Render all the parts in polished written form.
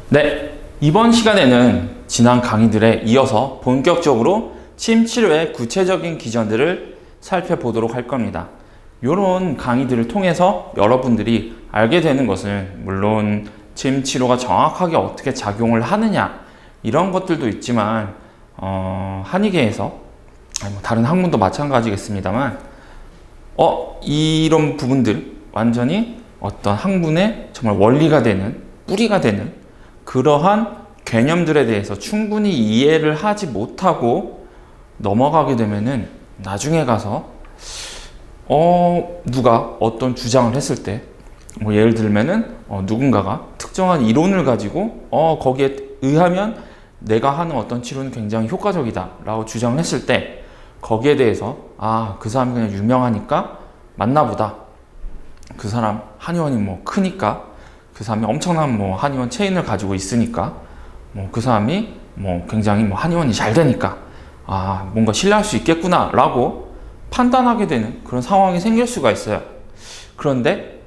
네, 이번 시간에는 지난 강의들에 이어서 본격적으로 침 치료의 구체적인 기전들을 살펴보도록 할 겁니다. 이런 강의들을 통해서 여러분들이 알게 되는 것은 물론 침 치료가 정확하게 어떻게 작용을 하느냐 이런 것들도 있지만 한의계에서 다른 학문도 마찬가지겠습니다만 이런 부분들 완전히 어떤 학문의 정말 원리가 되는 뿌리가 되는 그러한 개념들에 대해서 충분히 이해를 하지 못하고 넘어가게 되면은 나중에 가서 누가 어떤 주장을 했을 때 예를 들면은 누군가가 특정한 이론을 가지고 거기에 의하면 내가 하는 어떤 치료는 굉장히 효과적이다 라고 주장을 했을 때 거기에 대해서 그 사람이 그냥 유명하니까 맞나 보다, 그 사람 한의원이 크니까, 그 사람이 엄청난 한의원 체인을 가지고 있으니까, 그 사람이 굉장히 한의원이 잘 되니까 뭔가 신뢰할 수 있겠구나 라고 판단하게 되는 그런 상황이 생길 수가 있어요. 그런데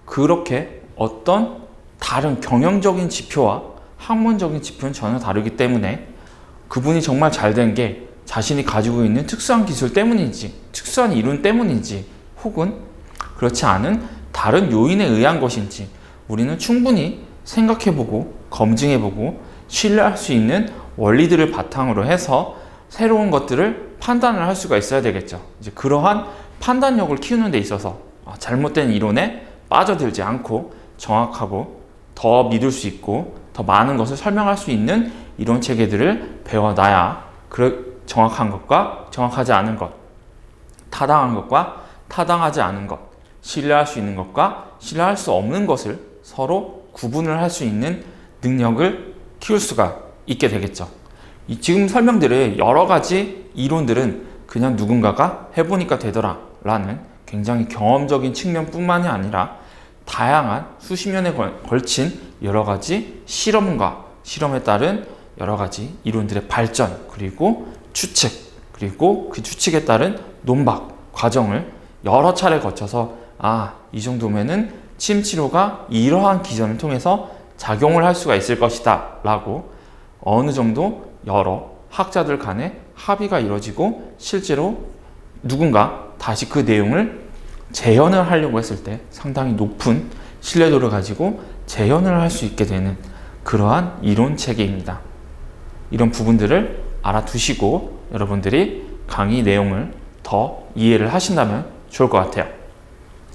그렇게 어떤 다른 경영적인 지표와 학문적인 지표는 전혀 다르기 때문에 그분이 정말 잘 된 게 자신이 가지고 있는 특수한 기술 때문인지, 특수한 이론 때문인지, 혹은 그렇지 않은 다른 요인에 의한 것인지 우리는 충분히 생각해보고 검증해보고 신뢰할 수 있는 원리들을 바탕으로 해서 새로운 것들을 판단을 할 수가 있어야 되겠죠. 이제 그러한 판단력을 키우는 데 있어서 잘못된 이론에 빠져들지 않고 정확하고 더 믿을 수 있고 더 많은 것을 설명할 수 있는 이론 체계들을 배워놔야 정확한 것과 정확하지 않은 것, 타당한 것과 타당하지 않은 것, 신뢰할 수 있는 것과 신뢰할 수 없는 것을 서로 구분을 할 수 있는 능력을 키울 수가 있게 되겠죠. 지금 설명드릴 여러 가지 이론들은 그냥 누군가가 해보니까 되더라 라는 굉장히 경험적인 측면뿐만이 아니라 다양한 수십 년에 걸친 여러 가지 실험과 실험에 따른 여러 가지 이론들의 발전, 그리고 추측, 그리고 그 추측에 따른 논박 과정을 여러 차례 거쳐서 이 정도면은 침 치료가 이러한 기전을 통해서 작용을 할 수가 있을 것이다 라고 어느 정도 여러 학자들 간에 합의가 이루어지고 실제로 누군가 다시 그 내용을 재현을 하려고 했을 때 상당히 높은 신뢰도를 가지고 재현을 할 수 있게 되는 그러한 이론 체계입니다. 이런 부분들을 알아두시고 여러분들이 강의 내용을 더 이해를 하신다면 좋을 것 같아요.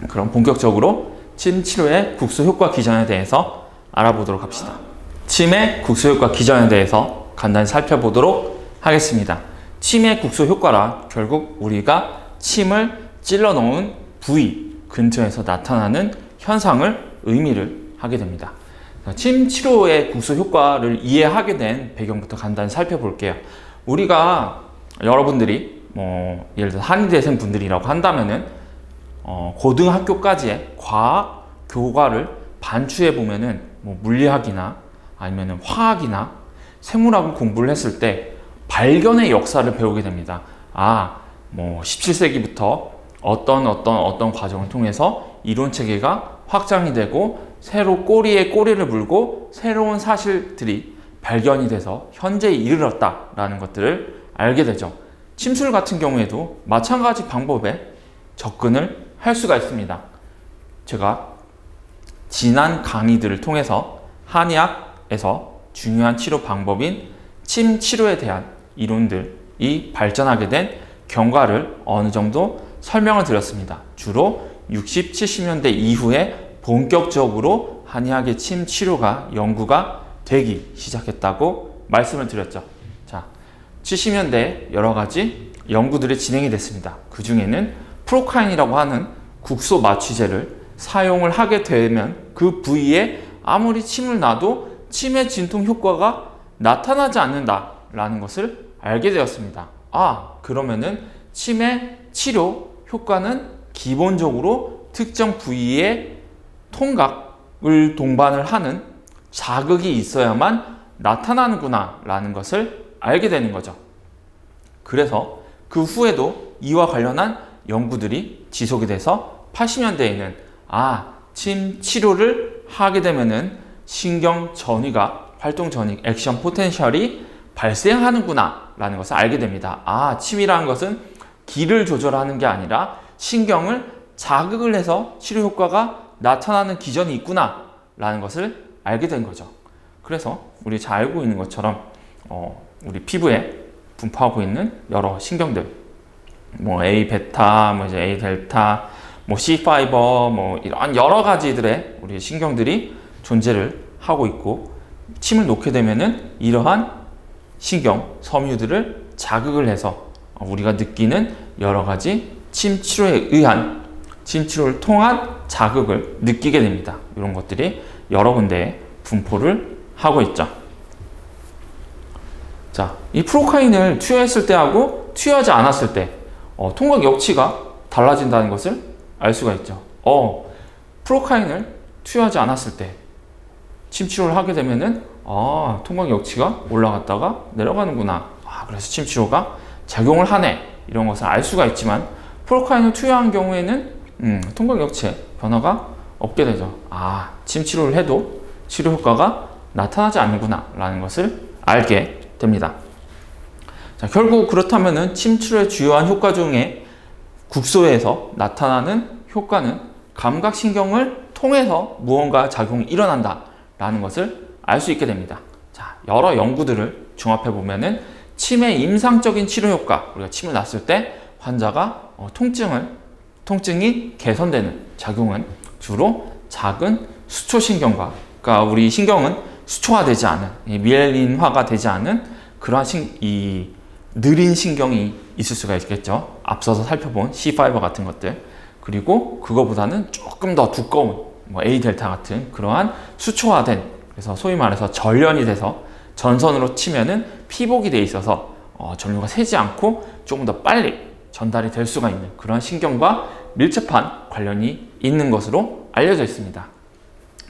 그럼 본격적으로 침 치료의 국소 효과 기전에 대해서 알아보도록 합시다. 침의 국소 효과 기전에 대해서 간단히 살펴보도록 하겠습니다. 침의 국소 효과란 결국 우리가 침을 찔러 놓은 부위 근처에서 나타나는 현상을 의미를 하게 됩니다. 침 치료의 국소 효과를 이해하게 된 배경부터 간단히 살펴볼게요. 우리가 여러분들이 예를 들어 한의대생 분들이라고 한다면은 고등학교까지의 과학 교과를 반추해 보면은 물리학이나 아니면은 화학이나 생물학을 공부를 했을 때 발견의 역사를 배우게 됩니다. 17세기부터 어떤 과정을 통해서 이론 체계가 확장이 되고 새로 꼬리에 꼬리를 물고 새로운 사실들이 발견이 돼서 현재에 이르렀다라는 것들을 알게 되죠. 침술 같은 경우에도 마찬가지 방법에 접근을 할 수가 있습니다. 제가 지난 강의들을 통해서 한의학에서 중요한 치료 방법인 침 치료에 대한 이론들이 발전하게 된 경과를 어느 정도 설명을 드렸습니다. 주로 60, 70년대 이후에 본격적으로 한의학의 침 치료가 연구가 되기 시작했다고 말씀을 드렸죠. 70년대에 여러 가지 연구들이 진행이 됐습니다. 그 중에는 프로카인이라고 하는 국소 마취제를 사용을 하게 되면 그 부위에 아무리 침을 놔도 침의 진통 효과가 나타나지 않는다라는 것을 알게 되었습니다. 그러면은 침의 치료 효과는 기본적으로 특정 부위의 통각을 동반을 하는 자극이 있어야만 나타나는구나 라는 것을 알게 되는 거죠. 그래서 그 후에도 이와 관련한 연구들이 지속이 돼서 80년대에는 침 치료를 하게 되면은 신경 전위가 활동 전위 액션 포텐셜이 발생하는구나 라는 것을 알게 됩니다. 아, 침이라는 것은 기를 조절하는 게 아니라 신경을 자극을 해서 치료 효과가 나타나는 기전이 있구나 라는 것을 알게 된 거죠. 그래서 우리 잘 알고 있는 것처럼 우리 피부에 분포하고 있는 여러 신경들, 뭐 A 베타, 뭐 이제 A 델타, 뭐 C 파이버, 뭐 이런 여러 가지들의 우리 신경들이 존재를 하고 있고, 침을 놓게 되면은 이러한 신경 섬유들을 자극을 해서 우리가 느끼는 여러 가지 침 치료에 의한, 침 치료를 통한 자극을 느끼게 됩니다. 이런 것들이 여러 군데에 분포를 하고 있죠. 자, 이 프로카인을 투여했을 때하고 투여하지 않았을 때 통각 역치가 달라진다는 것을 알 수가 있죠. 프로카인을 투여하지 않았을 때 침 치료를 하게 되면은 통각 역치가 올라갔다가 내려가는구나. 그래서 침 치료가 작용을 하네. 이런 것을 알 수가 있지만, 프로카인을 투여한 경우에는 통각 역치에 변화가 없게 되죠. 침 치료를 해도 치료 효과가 나타나지 않는구나 라는 것을 알게 됩니다. 자, 결국 그렇다면은 침 치료의 주요한 효과 중에 국소에서 나타나는 효과는 감각신경을 통해서 무언가 작용이 일어난다 라는 것을 알 수 있게 됩니다. 자, 여러 연구들을 종합해 보면은 침의 임상적인 치료 효과, 우리가 침을 놨을 때 환자가 통증이 개선되는 작용은 주로 작은 수초신경과, 그러니까 우리 신경은 수초화되지 않은, 미엘린화가 되지 않은 그러한 이 느린 신경이 있을 수가 있겠죠. 앞서서 살펴본 C5 같은 것들, 그리고 그거보다는 조금 더 두꺼운 뭐 A 델타 같은 그러한 수초화된, 그래서 소위 말해서 전련이 돼서 전선으로 치면은 피복이 돼 있어서 전류가 새지 않고 조금 더 빨리 전달이 될 수가 있는 그런 신경과 밀접한 관련이 있는 것으로 알려져 있습니다.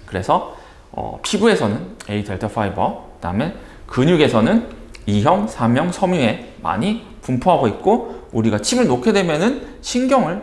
그래서 피부에서는 A 델타 파이버, 그다음에 근육에서는 2형, 3형 섬유에 많이 분포하고 있고, 우리가 침을 놓게 되면은 신경을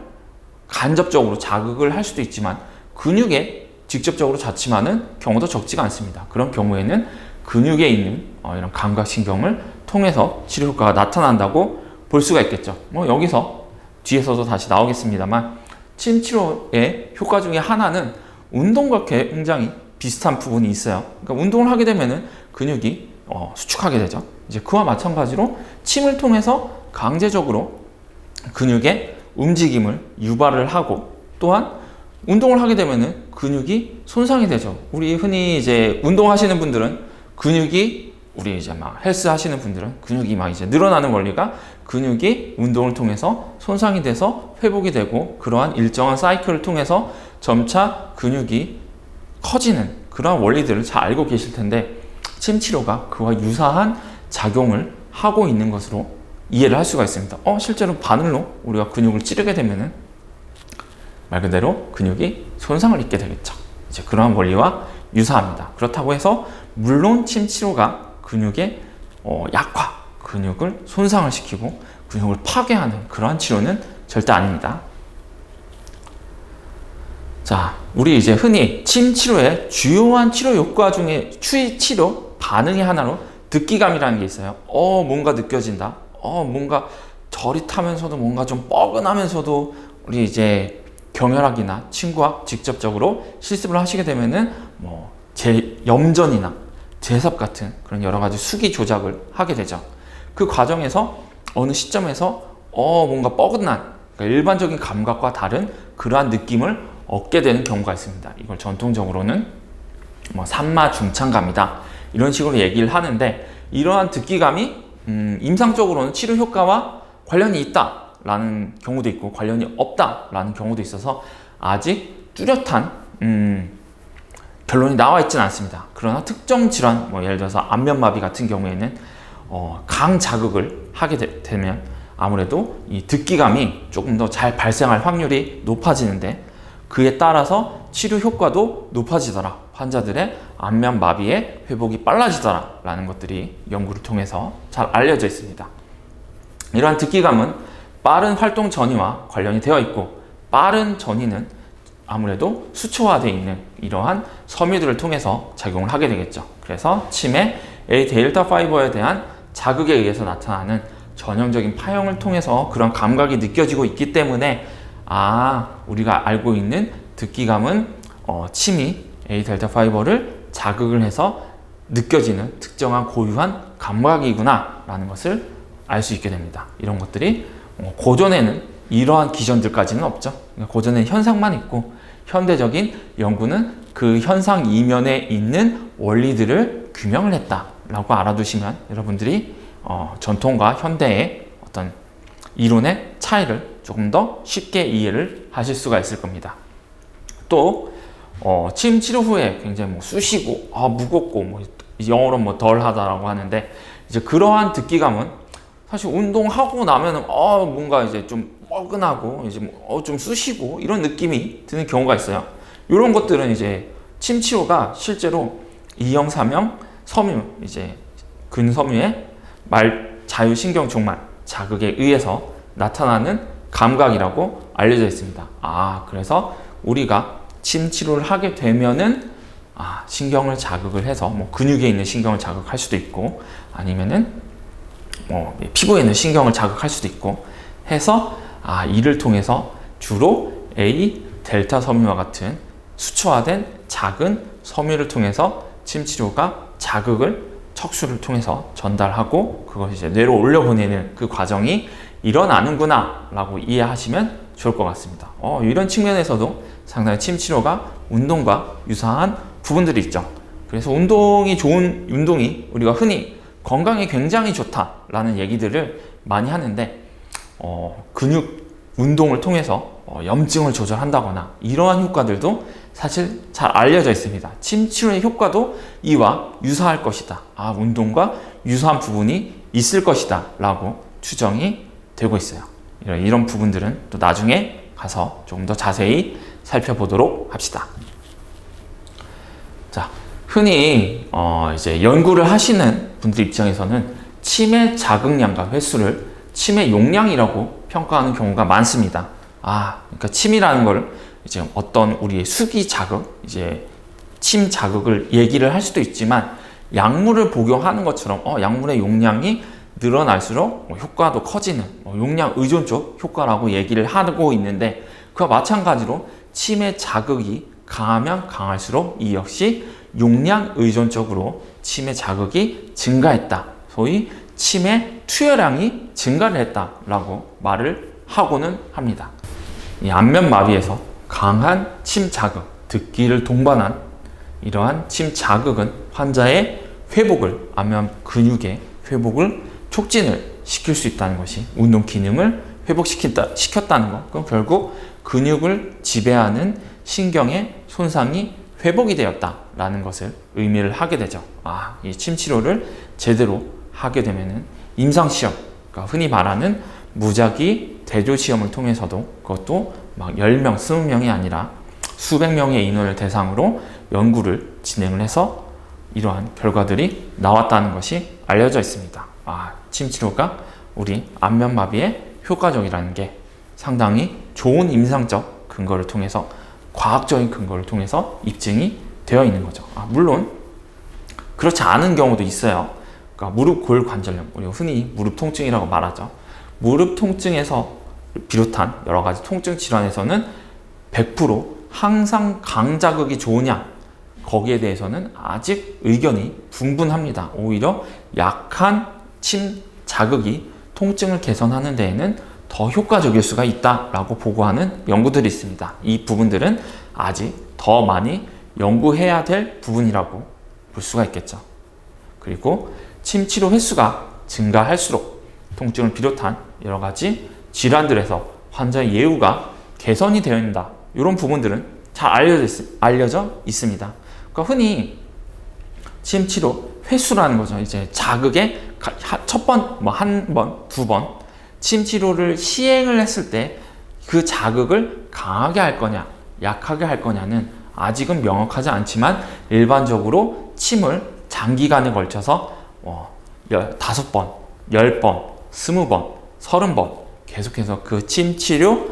간접적으로 자극을 할 수도 있지만 근육에 직접적으로 자침하는 경우도 적지가 않습니다. 그런 경우에는 근육에 있는 이런 감각신경을 통해서 치료 효과가 나타난다고 볼 수가 있겠죠. 여기서 뒤에서도 다시 나오겠습니다만, 침 치료의 효과 중에 하나는 운동과 굉장히 비슷한 부분이 있어요. 그러니까 운동을 하게 되면은 근육이 수축하게 되죠. 이제 그와 마찬가지로 침을 통해서 강제적으로 근육의 움직임을 유발을 하고, 또한 운동을 하게 되면은 근육이 손상이 되죠. 우리 흔히 이제 운동하시는 분들은 근육이, 우리 이제 막 헬스 하시는 분들은 근육이 막 이제 늘어나는 원리가, 근육이 운동을 통해서 손상이 돼서 회복이 되고, 그러한 일정한 사이클을 통해서 점차 근육이 커지는 그러한 원리들을 잘 알고 계실 텐데, 침 치료가 그와 유사한 작용을 하고 있는 것으로 이해를 할 수가 있습니다. 실제로 바늘로 우리가 근육을 찌르게 되면은 말 그대로 근육이 손상을 입게 되겠죠. 이제 그러한 원리와 유사합니다. 그렇다고 해서 물론 침 치료가 근육의 약화, 근육을 손상을 시키고 근육을 파괴하는 그러한 치료는 절대 아닙니다. 자, 우리 이제 흔히 침 치료의 주요한 치료 효과 중에 치료 반응의 하나로 듣기감이라는 게 있어요. 뭔가 느껴진다. 뭔가 저릿하면서도 뭔가 좀 뻐근하면서도, 우리 이제 경혈학이나 침구학 직접적으로 실습을 하시게 되면은 염전이나 제삽 같은 그런 여러 가지 수기 조작을 하게 되죠. 그 과정에서 어느 시점에서 뭔가 뻐근한, 그러니까 일반적인 감각과 다른 그러한 느낌을 얻게 되는 경우가 있습니다. 이걸 전통적으로는 산마중창감이다 이런 식으로 얘기를 하는데, 이러한 듣기감이 임상적으로는 치료 효과와 관련이 있다라는 경우도 있고 관련이 없다라는 경우도 있어서 아직 뚜렷한 결론이 나와 있지는 않습니다. 그러나 특정 질환, 예를 들어서 안면마비 같은 경우에는 강자극을 하게 되면 아무래도 이 듣기감이 조금 더 잘 발생할 확률이 높아지는데, 그에 따라서 치료 효과도 높아지더라, 환자들의 안면 마비의 회복이 빨라지더라 라는 것들이 연구를 통해서 잘 알려져 있습니다. 이러한 듣기감은 빠른 활동 전이와 관련이 되어 있고, 빠른 전이는 아무래도 수초화되어 있는 이러한 섬유들을 통해서 작용을 하게 되겠죠. 그래서 침의 A델타 파이버에 대한 자극에 의해서 나타나는 전형적인 파형을 통해서 그런 감각이 느껴지고 있기 때문에 우리가 알고 있는 듣기감은 침이 A델타 파이버를 자극을 해서 느껴지는 특정한 고유한 감각이구나 라는 것을 알 수 있게 됩니다. 이런 것들이 고전에는 이러한 기전들까지는 없죠. 고전에는 현상만 있고 현대적인 연구는 그 현상 이면에 있는 원리들을 규명을 했다라고 알아두시면 여러분들이 전통과 현대의 어떤 이론의 차이를 조금 더 쉽게 이해를 하실 수가 있을 겁니다. 또 침 치료 후에 굉장히 쑤시고 무겁고 영어로 덜하다라고 하는데 이제 그러한 듣기감은 사실 운동하고 나면은 뭔가 이제 좀 뻐근하고 이제 좀 쑤시고 이런 느낌이 드는 경우가 있어요. 이런 것들은 이제 침 치료가 실제로 이형, 삼형, 섬유 이제 근섬유의 자유신경 종말 자극에 의해서 나타나는 감각이라고 알려져 있습니다. 그래서 우리가 침 치료를 하게 되면은 신경을 자극을 해서 근육에 있는 신경을 자극할 수도 있고 아니면은 피부에 있는 신경을 자극할 수도 있고 해서 이를 통해서 주로 A, 델타 섬유와 같은 수초화된 작은 섬유를 통해서 침 치료가 자극을 척수를 통해서 전달하고 그것이 이제 뇌로 올려보내는 그 과정이 일어나는구나 라고 이해하시면 좋을 것 같습니다. 이런 측면에서도 상당히 침 치료가 운동과 유사한 부분들이 있죠. 그래서 운동이 우리가 흔히 건강에 굉장히 좋다라는 얘기들을 많이 하는데 근육 운동을 통해서 염증을 조절한다거나 이러한 효과들도 사실 잘 알려져 있습니다. 침 치료의 효과도 이와 유사할 것이다. 운동과 유사한 부분이 있을 것이다 라고 추정이 되고 있어요. 이런 부분들은 또 나중에 가서 조금 더 자세히 살펴보도록 합시다. 자, 흔히 이제 연구를 하시는 분들 입장에서는 침의 자극량과 횟수를 침의 용량이라고 평가하는 경우가 많습니다. 그러니까 침이라는 걸 이제 어떤 우리의 수기 자극, 이제 침 자극을 얘기를 할 수도 있지만 약물을 복용하는 것처럼 약물의 용량이 늘어날수록 효과도 커지는 용량 의존적 효과라고 얘기를 하고 있는데 그와 마찬가지로 침의 자극이 강하면 강할수록 이 역시 용량 의존적으로 침의 자극이 증가했다. 소위 침의 투여량이 증가를 했다라고 말을 하고는 합니다. 이 안면마비에서 강한 침 자극, 듣기를 동반한 이러한 침 자극은 환자의 회복을, 안면 근육의 회복을 촉진을 시킬 수 있다는 것이 운동 기능을 시켰다는 것. 그럼 결국 근육을 지배하는 신경의 손상이 회복이 되었다라는 것을 의미를 하게 되죠. 이 침 치료를 제대로 하게 되면은 임상시험, 그러니까 흔히 말하는 무작위 대조 시험을 통해서도 그것도 막 10명, 20명이 아니라 수백 명의 인원을 대상으로 연구를 진행을 해서 이러한 결과들이 나왔다는 것이 알려져 있습니다. 침 치료가 우리 안면마비에 효과적이라는 게 상당히 좋은 임상적 근거를 통해서 과학적인 근거를 통해서 입증이 되어 있는 거죠. 물론 그렇지 않은 경우도 있어요. 그러니까 무릎 골관절염, 우리가 흔히 무릎 통증이라고 말하죠. 무릎 통증에서 비롯한 여러 가지 통증 질환에서는 100% 항상 강자극이 좋으냐? 거기에 대해서는 아직 의견이 분분합니다. 오히려 약한 침 자극이 통증을 개선하는 데에는 더 효과적일 수가 있다라고 보고하는 연구들이 있습니다. 이 부분들은 아직 더 많이 연구해야 될 부분이라고 볼 수가 있겠죠. 그리고 침 치료 횟수가 증가할수록 통증을 비롯한 여러 가지 질환들에서 환자의 예후가 개선이 되어 있다. 이런 부분들은 잘 알려져 있습니다. 그러니까 흔히 침 치료 횟수라는 거죠. 이제 자극의 첫 번, 한 번, 두 번 침 치료를 시행을 했을 때 그 자극을 강하게 할 거냐, 약하게 할 거냐는 아직은 명확하지 않지만 일반적으로 침을 장기간에 걸쳐서 5번, 10번, 20번, 30번 계속해서 그 침 치료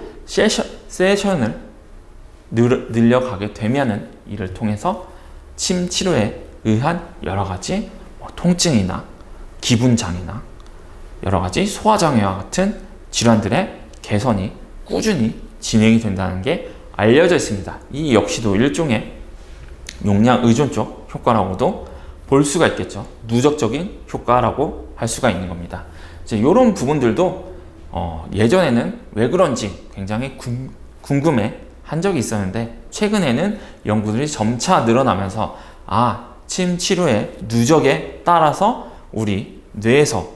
세션을 늘려가게 되면은 이를 통해서 침 치료에 의한 여러 가지 통증이나 기분장애나 여러 가지 소화장애와 같은 질환들의 개선이 꾸준히 진행이 된다는 게 알려져 있습니다. 이 역시도 일종의 용량 의존적 효과라고도 볼 수가 있겠죠. 누적적인 효과라고 할 수가 있는 겁니다. 이제 이런 부분들도 예전에는 왜 그런지 굉장히 궁금해 한 적이 있었는데, 최근에는 연구들이 점차 늘어나면서 침 치료의 누적에 따라서 우리 뇌에서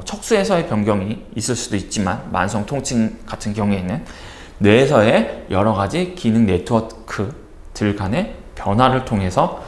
척수에서의 변경이 있을 수도 있지만, 만성 통증 같은 경우에는 뇌에서의 여러 가지 기능 네트워크들 간의 변화를 통해서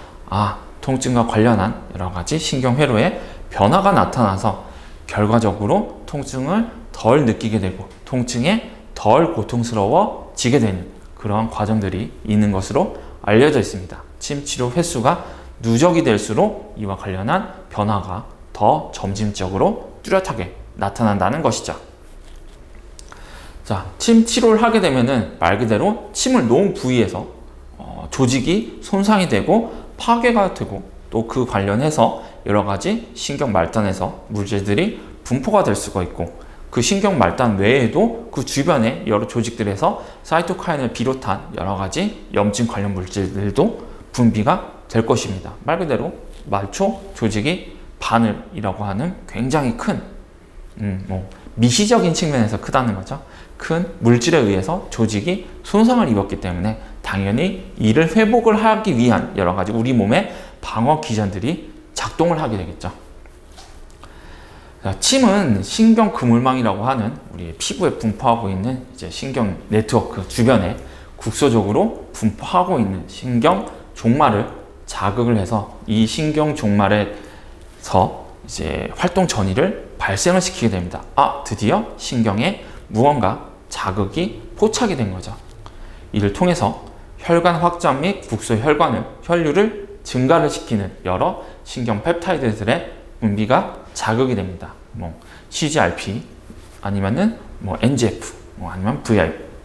통증과 관련한 여러 가지 신경회로의 변화가 나타나서 결과적으로 통증을 덜 느끼게 되고 통증에 덜 고통스러워지게 되는 그러한 과정들이 있는 것으로 알려져 있습니다. 침 치료 횟수가 누적이 될수록 이와 관련한 변화가 더 점진적으로 뚜렷하게 나타난다는 것이죠. 자, 침 치료를 하게 되면은 말 그대로 침을 놓은 부위에서 조직이 손상이 되고 파괴가 되고, 또 그 관련해서 여러 가지 신경 말단에서 물질들이 분포가 될 수가 있고, 그 신경 말단 외에도 그 주변의 여러 조직들에서 사이토카인을 비롯한 여러 가지 염증 관련 물질들도 분비가 될 것입니다. 말 그대로 말초 조직이 바늘이라고 하는 굉장히 큰 미시적인 측면에서 크다는 거죠. 큰 물질에 의해서 조직이 손상을 입었기 때문에 당연히 이를 회복을 하기 위한 여러 가지 우리 몸의 방어 기전들이 작동을 하게 되겠죠. 자, 침은 신경 그물망이라고 하는 우리 피부에 분포하고 있는 이제 신경 네트워크 주변에 국소적으로 분포하고 있는 신경 종말을 자극을 해서 이 신경 종말에서 이제 활동 전이를 발생을 시키게 됩니다. 드디어 신경에 무언가 자극이 포착이 된 거죠. 이를 통해서 혈관 확장 및 국소 혈관을 혈류를 증가를 시키는 여러 신경 펩타이드들의 분비가 자극이 됩니다. CGRP 아니면은 NGF 아니면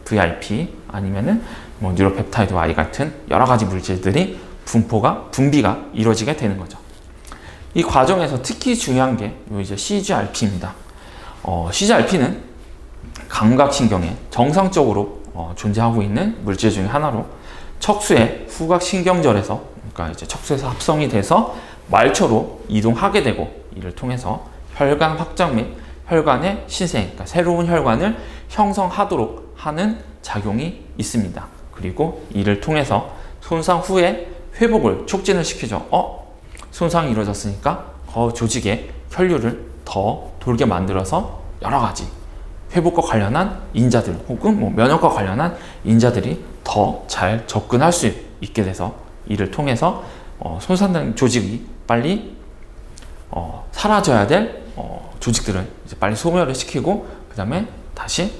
VIP 아니면은 뉴로펩타이드 Y 같은 여러 가지 물질들이 분비가 이루어지게 되는 거죠. 이 과정에서 특히 중요한 게 이제 CGRP입니다. CGRP는 감각신경에 정상적으로 존재하고 있는 물질 중에 하나로, 척수의 후각신경절에서, 그러니까 이제 척수에서 합성이 돼서 말초로 이동하게 되고, 이를 통해서 혈관 확장 및 혈관의 신생, 그러니까 새로운 혈관을 형성하도록 하는 작용이 있습니다. 그리고 이를 통해서 손상 후에 회복을 촉진을 시키죠. 손상이 이루어졌으니까 조직에 혈류를 더 돌게 만들어서 여러 가지 회복과 관련한 인자들 혹은 면역과 관련한 인자들이 더 잘 접근할 수 있게 돼서, 이를 통해서 손상된 조직이 빨리 사라져야 될 조직들은 이제 빨리 소멸을 시키고, 그 다음에 다시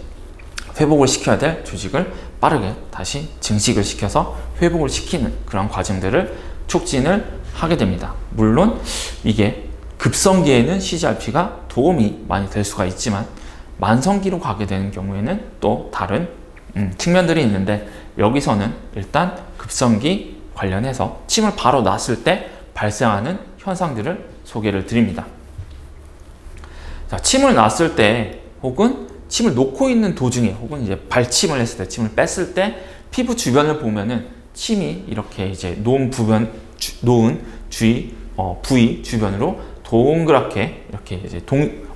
회복을 시켜야 될 조직을 빠르게 다시 증식을 시켜서 회복을 시키는 그런 과정들을 촉진을 하게 됩니다. 물론 이게 급성기에는 CGRP가 도움이 많이 될 수가 있지만, 만성기로 가게 되는 경우에는 또 다른 측면들이 있는데, 여기서는 일단 급성기 관련해서 침을 바로 놨을 때 발생하는 현상들을 소개를 드립니다. 자, 침을 놨을 때 혹은 침을 놓고 있는 도중에 혹은 이제 발침을 했을 때, 침을 뺐을 때 피부 주변을 보면은 침이 이렇게 이제 놓은 부위 주변으로 동그랗게 이렇게 이제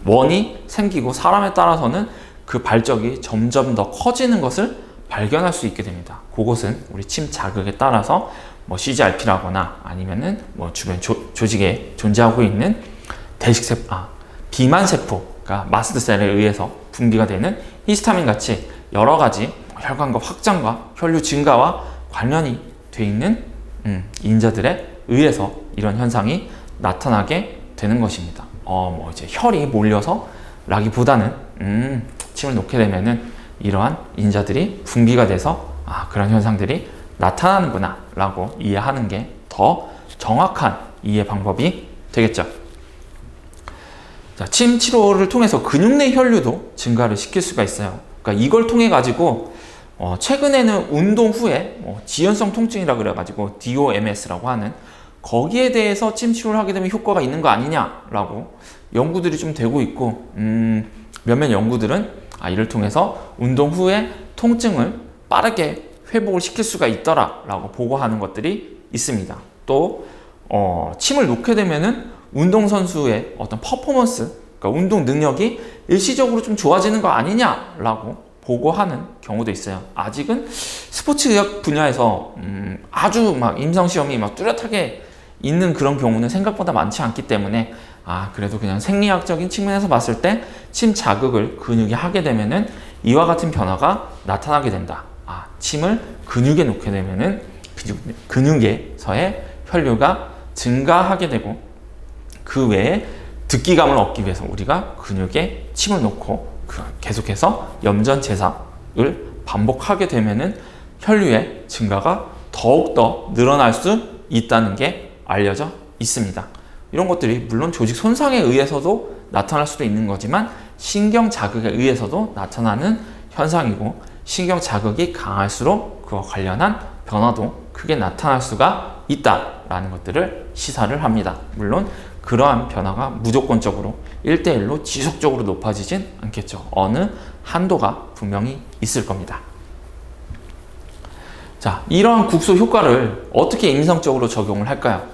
원이 생기고, 사람에 따라서는 그 발적이 점점 더 커지는 것을 발견할 수 있게 됩니다. 그것은 우리 침 자극에 따라서 CGRP라거나 아니면은 주변 조직에 존재하고 있는 비만세포가 마스트셀에 의해서 분비가 되는 히스타민 같이 여러 가지 혈관과 확장과 혈류 증가와 관련이 돼 있는 인자들에 의해서 이런 현상이 나타나게 되는 것입니다. 이제 혈이 몰려서 라기보다는 침을 놓게 되면은 이러한 인자들이 분비가 돼서 그런 현상들이 나타나는구나 라고 이해하는 게 더 정확한 이해 방법이 되겠죠. 자, 침 치료를 통해서 근육 내 혈류도 증가를 시킬 수가 있어요. 그러니까 이걸 통해 가지고 최근에는 운동 후에 지연성 통증이라 그래가지고 DOMS라고 하는 거기에 대해서 침 치료를 하게 되면 효과가 있는 거 아니냐라고 연구들이 좀 되고 있고, 몇몇 연구들은 이를 통해서 운동 후에 통증을 빠르게 회복을 시킬 수가 있더라라고 보고하는 것들이 있습니다. 또 침을 놓게 되면은 운동선수의 어떤 퍼포먼스, 그러니까 운동 능력이 일시적으로 좀 좋아지는 거 아니냐라고 보고하는 경우도 있어요. 아직은 스포츠의학 분야에서 아주 막 임상시험이 막 뚜렷하게 있는 그런 경우는 생각보다 많지 않기 때문에 그래도 그냥 생리학적인 측면에서 봤을 때 침 자극을 근육이 하게 되면은 이와 같은 변화가 나타나게 된다. 침을 근육에 놓게 되면은 근육에서의 혈류가 증가하게 되고, 그 외에 듣기감을 얻기 위해서 우리가 근육에 침을 놓고 계속해서 염전제사를 반복하게 되면은 혈류의 증가가 더욱더 늘어날 수 있다는 게 알려져 있습니다. 이런 것들이 물론 조직 손상에 의해서도 나타날 수도 있는 거지만 신경 자극에 의해서도 나타나는 현상이고, 신경 자극이 강할수록 그와 관련한 변화도 크게 나타날 수가 있다라는 것들을 시사를 합니다. 물론 그러한 변화가 무조건적으로 1대1로 지속적으로 높아지진 않겠죠. 어느 한도가 분명히 있을 겁니다. 자, 이러한 국소 효과를 어떻게 임상적으로 적용을 할까요?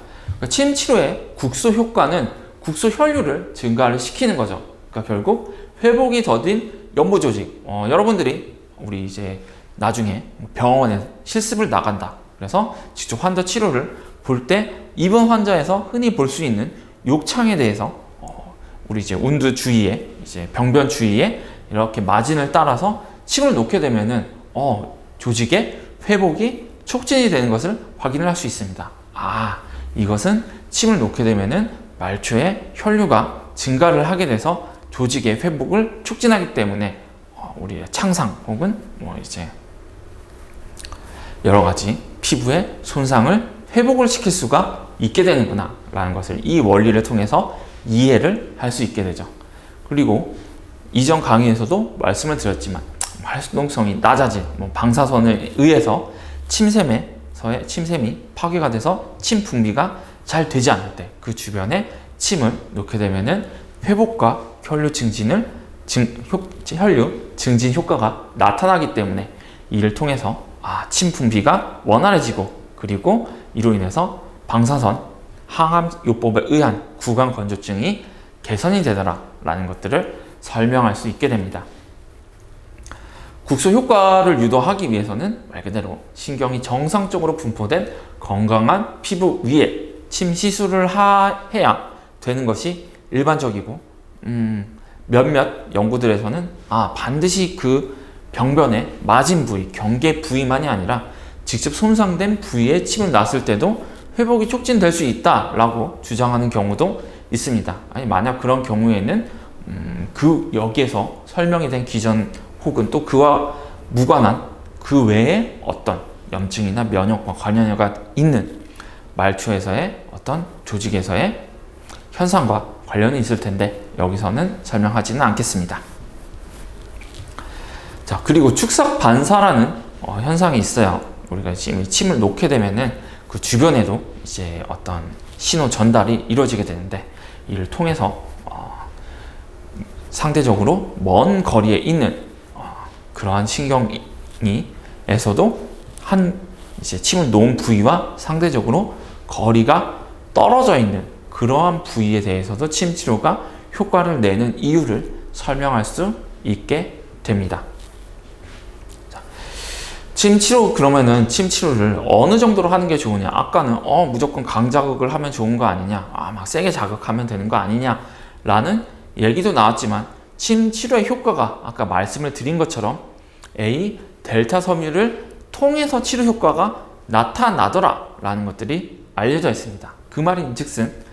침 치료의 국소 효과는 국소 혈류를 증가를 시키는 거죠. 그러니까 결국 회복이 더딘 연부 조직, 여러분들이 우리 이제 나중에 병원에 실습을 나간다. 그래서 직접 환자 치료를 볼 때 입원 환자에서 흔히 볼 수 있는 욕창에 대해서 우리 이제 운두 주위에, 이제 병변 주위에 이렇게 마진을 따라서 침을 놓게 되면은 조직의 회복이 촉진이 되는 것을 확인을 할 수 있습니다. 이것은 침을 놓게 되면은 말초의 혈류가 증가를 하게 돼서 조직의 회복을 촉진하기 때문에 우리의 창상 혹은 이제 여러 가지 피부의 손상을 회복을 시킬 수가 있게 되는구나 라는 것을 이 원리를 통해서 이해를 할 수 있게 되죠. 그리고 이전 강의에서도 말씀을 드렸지만 활동성이 낮아진 방사선에 의해서 침샘이 파괴가 돼서 침 분비가 잘 되지 않을 때 그 주변에 침을 놓게 되면은 회복과 혈류 증진 효과가 나타나기 때문에 이를 통해서 침 분비가 원활해지고, 그리고 이로 인해서 방사선 항암요법에 의한 구강 건조증이 개선이 되더라 라는 것들을 설명할 수 있게 됩니다. 국소 효과를 유도하기 위해서는 말 그대로 신경이 정상적으로 분포된 건강한 피부 위에 침 시술을 해야 되는 것이 일반적이고, 몇몇 연구들에서는 반드시 그 병변의 마진 부위, 경계 부위만이 아니라 직접 손상된 부위에 침을 놨을 때도 회복이 촉진될 수 있다라고 주장하는 경우도 있습니다. 만약 그런 경우에는 여기에서 설명이 된 기전 혹은 또 그와 무관한 그 외에 어떤 염증이나 면역과 관련해가 있는 말초에서의 어떤 조직에서의 현상과 관련이 있을 텐데 여기서는 설명하지는 않겠습니다. 자, 그리고 축삭 반사라는 현상이 있어요. 우리가 침을 놓게 되면은 그 주변에도 이제 어떤 신호 전달이 이루어지게 되는데, 이를 통해서 상대적으로 먼 거리에 있는 그러한 신경에서도 이제 침을 놓은 부위와 상대적으로 거리가 떨어져 있는 그러한 부위에 대해서도 침 치료가 효과를 내는 이유를 설명할 수 있게 됩니다. 침 치료를 어느 정도로 하는 게 좋으냐? 아까는 무조건 강자극을 하면 좋은 거 아니냐? 막 세게 자극하면 되는 거 아니냐? 라는 얘기도 나왔지만, 침 치료의 효과가 아까 말씀을 드린 것처럼 A, 델타 섬유를 통해서 치료 효과가 나타나더라 라는 것들이 알려져 있습니다. 그 말인즉슨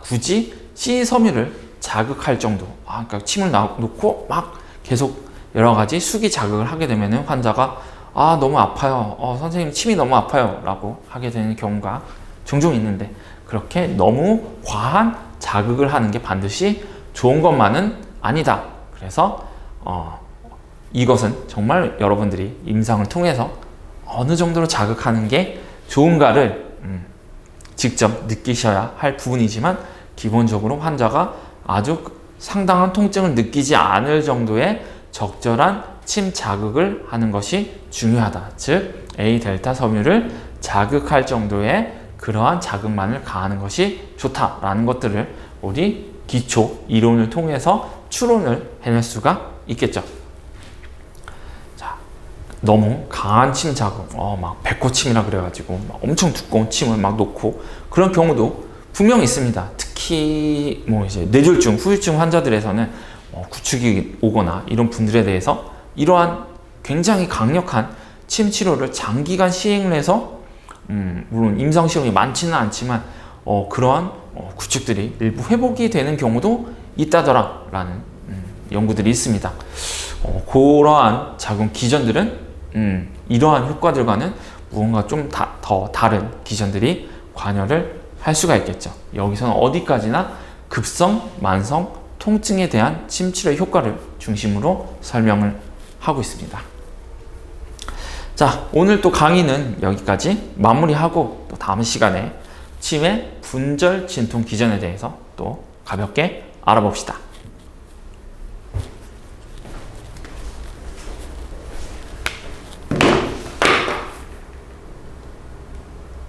굳이 C 섬유를 자극할 정도, 그러니까 침을 놓고 막 계속 여러 가지 수기 자극을 하게 되면 환자가 너무 아파요. 선생님 침이 너무 아파요. 라고 하게 되는 경우가 종종 있는데, 그렇게 너무 과한 자극을 하는 게 반드시 좋은 것만은 아니다. 그래서 이것은 정말 여러분들이 임상을 통해서 어느 정도로 자극하는 게 좋은가를 직접 느끼셔야 할 부분이지만, 기본적으로 환자가 아주 상당한 통증을 느끼지 않을 정도의 적절한 침 자극을 하는 것이 중요하다. 즉 A델타 섬유를 자극할 정도의 그러한 자극만을 가하는 것이 좋다라는 것들을 우리 기초 이론을 통해서 추론을 해낼 수가 있겠죠. 자, 너무 강한 침 자극, 막 백호침이라 그래가지고 막 엄청 두꺼운 침을 막 놓고 그런 경우도 분명히 있습니다. 특히 뭐 이제 뇌졸중, 후유증 환자들에서는 구축이 오거나 이런 분들에 대해서 이러한 굉장히 강력한 침 치료를 장기간 시행을 해서 물론 임상 시험이 많지는 않지만 그러한 구축들이 일부 회복이 되는 경우도 있다더라 라는 연구들이 있습니다. 그러한 작용 기전들은 이러한 효과들과는 무언가 좀 더 다른 기전들이 관여를 할 수가 있겠죠. 여기서는 어디까지나 급성, 만성, 통증에 대한 침 치료의 효과를 중심으로 설명을 하고 있습니다. 자, 오늘 또 강의는 여기까지 마무리하고 또 다음 시간에 침의 분절 진통 기전에 대해서 또 가볍게 알아봅시다.